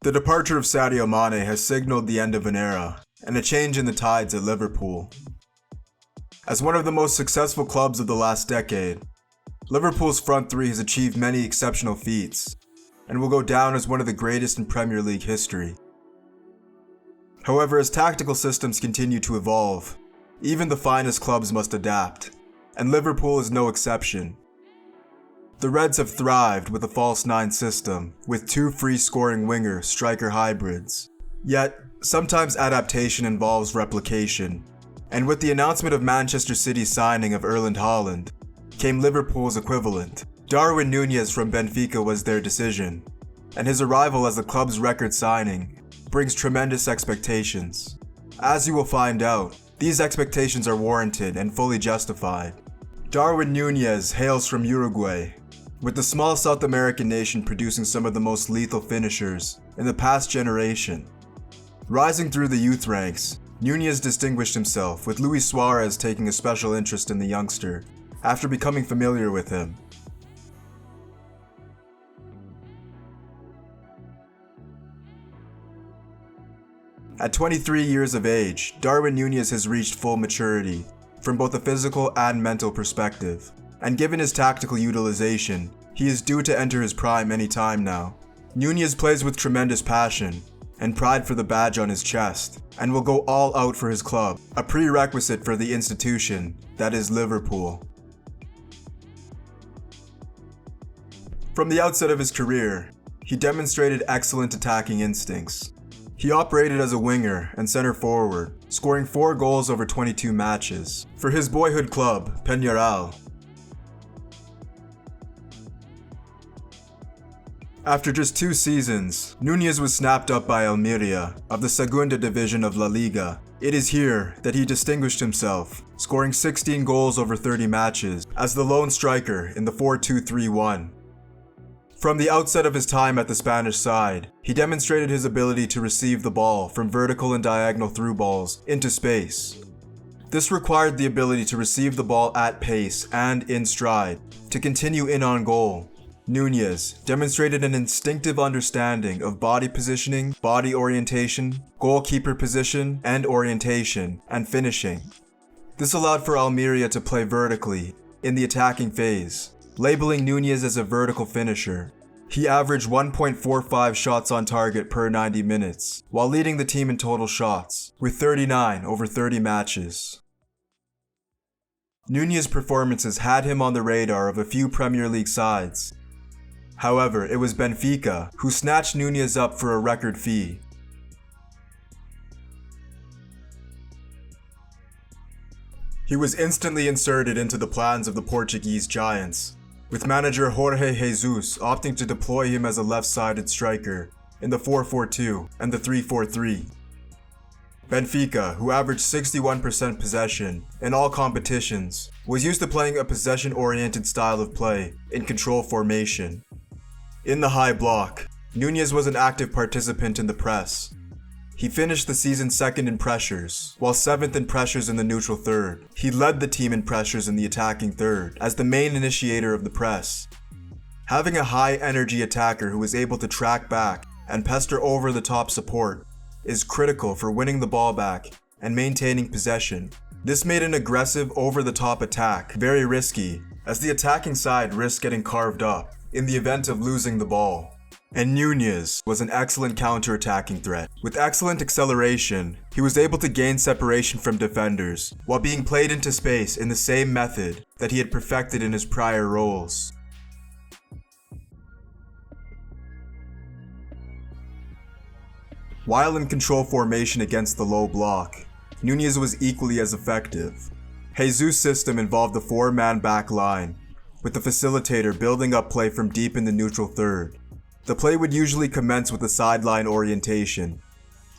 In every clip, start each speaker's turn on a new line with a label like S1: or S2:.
S1: The departure of Sadio Mane has signaled the end of an era and a change in the tides at Liverpool. As one of the most successful clubs of the last decade, Liverpool's front three has achieved many exceptional feats and will go down as one of the greatest in Premier League history. However, as tactical systems continue to evolve, even the finest clubs must adapt, and Liverpool is no exception. The Reds have thrived with a false nine system, with two free-scoring winger-striker hybrids. Yet, sometimes adaptation involves replication, and with the announcement of Manchester City's signing of Erling Haaland, came Liverpool's equivalent. Darwin Nunez from Benfica was their decision, and his arrival as the club's record signing brings tremendous expectations. As you will find out, these expectations are warranted and fully justified. Darwin Nunez hails from Uruguay, with the small South American nation producing some of the most lethal finishers in the past generation. Rising through the youth ranks, Nunez distinguished himself, with Luis Suarez taking a special interest in the youngster after becoming familiar with him. At 23 years of age, Darwin Nunez has reached full maturity from both a physical and mental perspective, and given his tactical utilization, he is due to enter his prime any time now. Nunez plays with tremendous passion and pride for the badge on his chest, and will go all out for his club, a prerequisite for the institution that is Liverpool. From the outset of his career, he demonstrated excellent attacking instincts. He operated as a winger and center forward, scoring 4 goals over 22 matches for his boyhood club, Peñarol. After just 2 seasons, Nunez was snapped up by Almeria of the Segunda Division of La Liga. It is here that he distinguished himself, scoring 16 goals over 30 matches as the lone striker in the 4-2-3-1. From the outset of his time at the Spanish side, he demonstrated his ability to receive the ball from vertical and diagonal through balls into space. This required the ability to receive the ball at pace and in stride to continue in on goal. Nunez demonstrated an instinctive understanding of body positioning, body orientation, goalkeeper position and orientation, and finishing. This allowed for Almeria to play vertically in the attacking phase, labeling Nunez as a vertical finisher. He averaged 1.45 shots on target per 90 minutes, while leading the team in total shots, with 39 over 30 matches. Nunez's performances had him on the radar of a few Premier League sides. However, it was Benfica who snatched Nunez up for a record fee. He was instantly inserted into the plans of the Portuguese giants, with manager Jorge Jesus opting to deploy him as a left-sided striker in the 4-4-2 and the 3-4-3. Benfica, who averaged 61% possession in all competitions, was used to playing a possession-oriented style of play in control formation. In the high block, Nunez was an active participant in the press. He finished the season 2nd in pressures, while 7th in pressures in the neutral third. He led the team in pressures in the attacking third, as the main initiator of the press. Having a high-energy attacker who is able to track back and pester over the top support is critical for winning the ball back and maintaining possession. This made an aggressive over-the-top attack very risky, as the attacking side risked getting carved up in the event of losing the ball. And Nunez was an excellent counter-attacking threat. With excellent acceleration, he was able to gain separation from defenders while being played into space in the same method that he had perfected in his prior roles. While in control formation against the low block, Nunez was equally as effective. Jesus' system involved a 4-man back line, with the facilitator building up play from deep in the neutral third. The play would usually commence with a sideline orientation,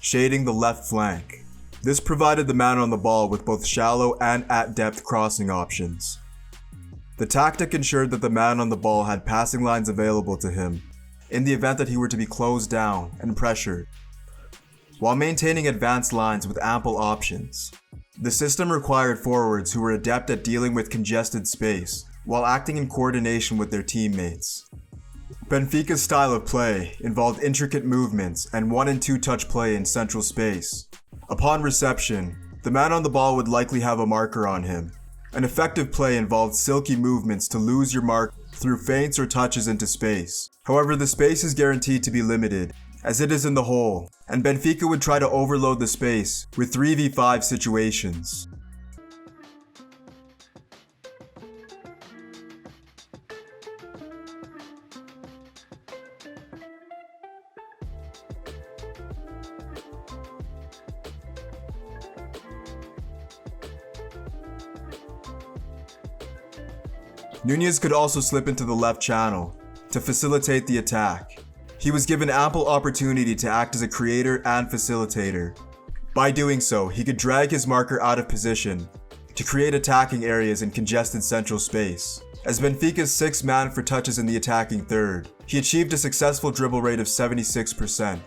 S1: shading the left flank. This provided the man on the ball with both shallow and at-depth crossing options. The tactic ensured that the man on the ball had passing lines available to him in the event that he were to be closed down and pressured, while maintaining advanced lines with ample options. The system required forwards who were adept at dealing with congested space while acting in coordination with their teammates. Benfica's style of play involved intricate movements and 1 and 2 touch play in central space. Upon reception, the man on the ball would likely have a marker on him. An effective play involved silky movements to lose your mark through feints or touches into space. However, the space is guaranteed to be limited, as it is in the hole, and Benfica would try to overload the space with 3v5 situations. Nunez could also slip into the left channel to facilitate the attack. He was given ample opportunity to act as a creator and facilitator. By doing so, he could drag his marker out of position to create attacking areas in congested central space. As Benfica's 6th man for touches in the attacking third, he achieved a successful dribble rate of 76%.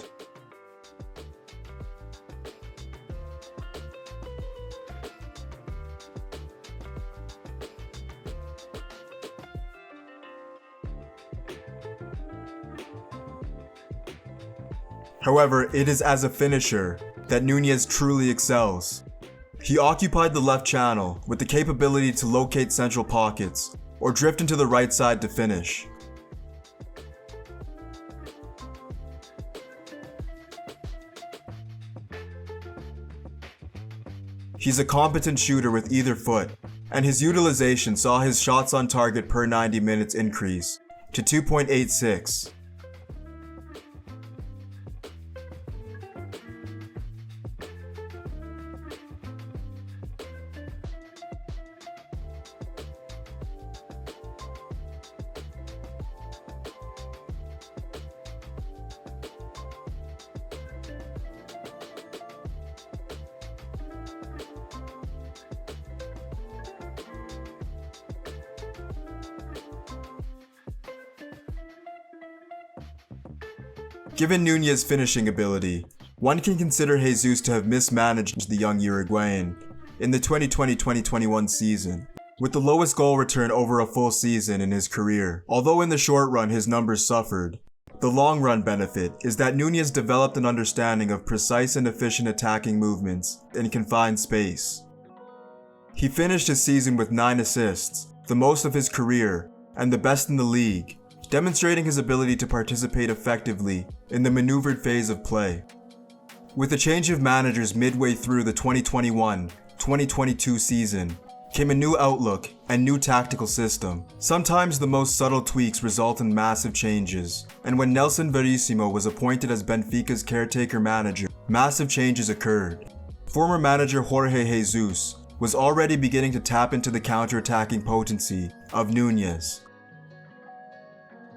S1: However, it is as a finisher that Nunez truly excels. He occupied the left channel with the capability to locate central pockets or drift into the right side to finish. He's a competent shooter with either foot, and his utilization saw his shots on target per 90 minutes increase to 2.86. Given Nunez's finishing ability, one can consider Jesus to have mismanaged the young Uruguayan in the 2020-2021 season, with the lowest goal return over a full season in his career. Although in the short run his numbers suffered, the long run benefit is that Nunez developed an understanding of precise and efficient attacking movements in confined space. He finished his season with 9 assists, the most of his career, and the best in the league, demonstrating his ability to participate effectively in the maneuvered phase of play. With a change of managers midway through the 2021-2022 season, came a new outlook and new tactical system. Sometimes the most subtle tweaks result in massive changes, and when Nelson Verissimo was appointed as Benfica's caretaker manager, massive changes occurred. Former manager Jorge Jesus was already beginning to tap into the counter-attacking potency of Nunez.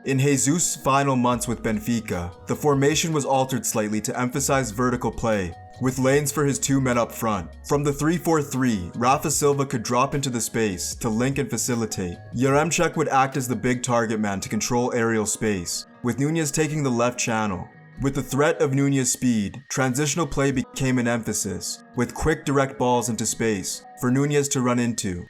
S1: In Jesus' final months with Benfica, the formation was altered slightly to emphasize vertical play, with lanes for his 2 men up front. From the 3-4-3, Rafa Silva could drop into the space to link and facilitate. Yaremchuk would act as the big target man to control aerial space, with Nunez taking the left channel. With the threat of Nunez's speed, transitional play became an emphasis, with quick direct balls into space for Nunez to run into.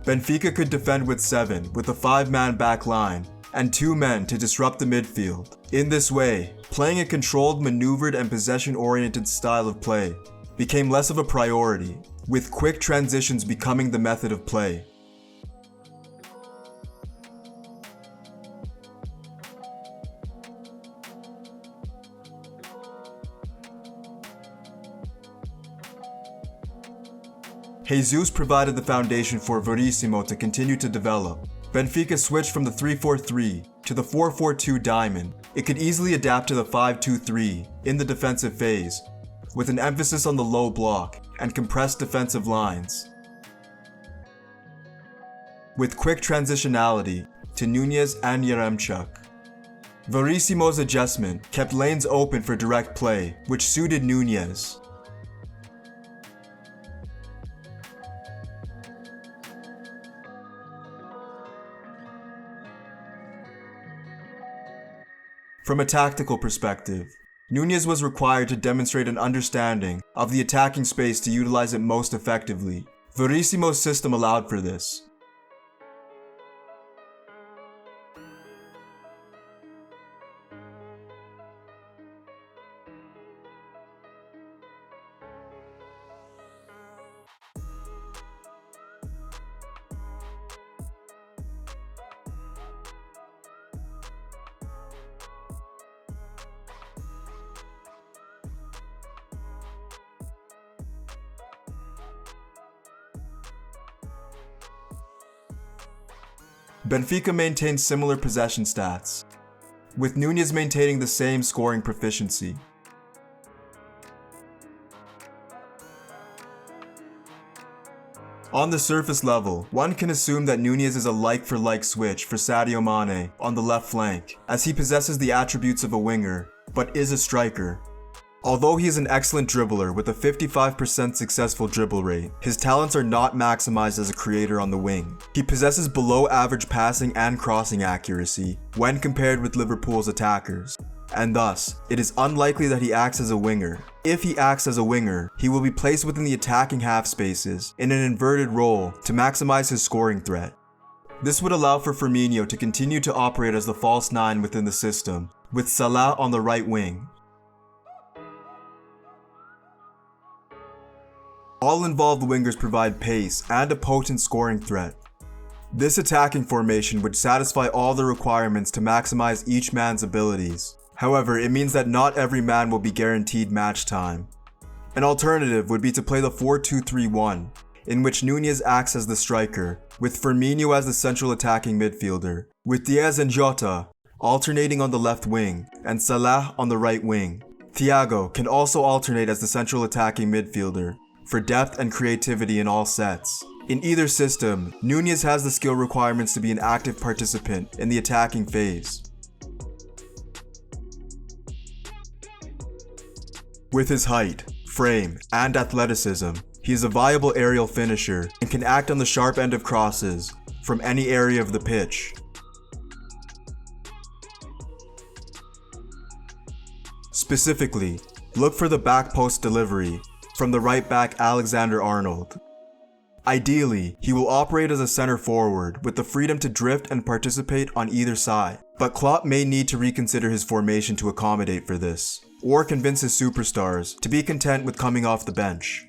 S1: Benfica could defend with 7, with a 5-man back line, and 2 men to disrupt the midfield. In this way, playing a controlled, maneuvered, and possession-oriented style of play became less of a priority, with quick transitions becoming the method of play. Jesus provided the foundation for Verissimo to continue to develop. Benfica switched from the 3-4-3 to the 4-4-2 diamond. It could easily adapt to the 5-2-3 in the defensive phase, with an emphasis on the low block and compressed defensive lines. With quick transitionality to Nunez and Yaremchuk. Verissimo's adjustment kept lanes open for direct play, which suited Nunez. From a tactical perspective, Nunez was required to demonstrate an understanding of the attacking space to utilize it most effectively. Verissimo's system allowed for this. Benfica maintained similar possession stats, with Nunez maintaining the same scoring proficiency. On the surface level, one can assume that Nunez is a like-for-like switch for Sadio Mane on the left flank, as he possesses the attributes of a winger, but is a striker. Although he is an excellent dribbler with a 55% successful dribble rate, his talents are not maximized as a creator on the wing. He possesses below average passing and crossing accuracy when compared with Liverpool's attackers, and thus, it is unlikely that he acts as a winger. If he acts as a winger, he will be placed within the attacking half spaces in an inverted role to maximize his scoring threat. This would allow for Firmino to continue to operate as the false nine within the system, with Salah on the right wing. All involved wingers provide pace and a potent scoring threat. This attacking formation would satisfy all the requirements to maximize each man's abilities. However, it means that not every man will be guaranteed match time. An alternative would be to play the 4-2-3-1, in which Nunez acts as the striker, with Firmino as the central attacking midfielder, with Diaz and Jota alternating on the left wing, and Salah on the right wing. Thiago can also alternate as the central attacking midfielder, for depth and creativity in all sets. In either system, Nunez has the skill requirements to be an active participant in the attacking phase. With his height, frame, and athleticism, he is a viable aerial finisher and can act on the sharp end of crosses from any area of the pitch. Specifically, look for the back post delivery from the right back Alexander-Arnold. Ideally, he will operate as a center forward with the freedom to drift and participate on either side, but Klopp may need to reconsider his formation to accommodate for this, or convince his superstars to be content with coming off the bench.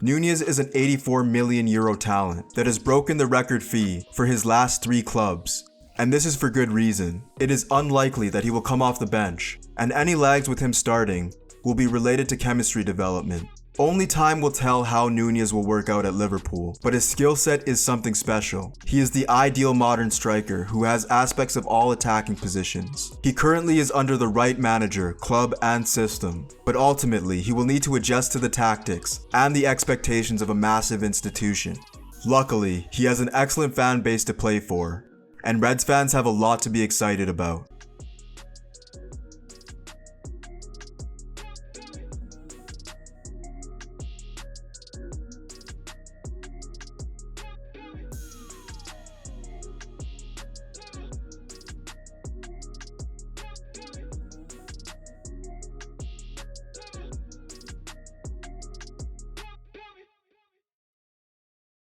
S1: Nunez is an €84 million talent that has broken the record fee for his last 3 clubs, and this is for good reason. It is unlikely that he will come off the bench, and any lags with him starting will be related to chemistry development. Only time will tell how Nunez will work out at Liverpool, but his skill set is something special. He is the ideal modern striker who has aspects of all attacking positions. He currently is under the right manager, club, and system, but ultimately he will need to adjust to the tactics and the expectations of a massive institution. Luckily, he has an excellent fan base to play for, and Reds fans have a lot to be excited about.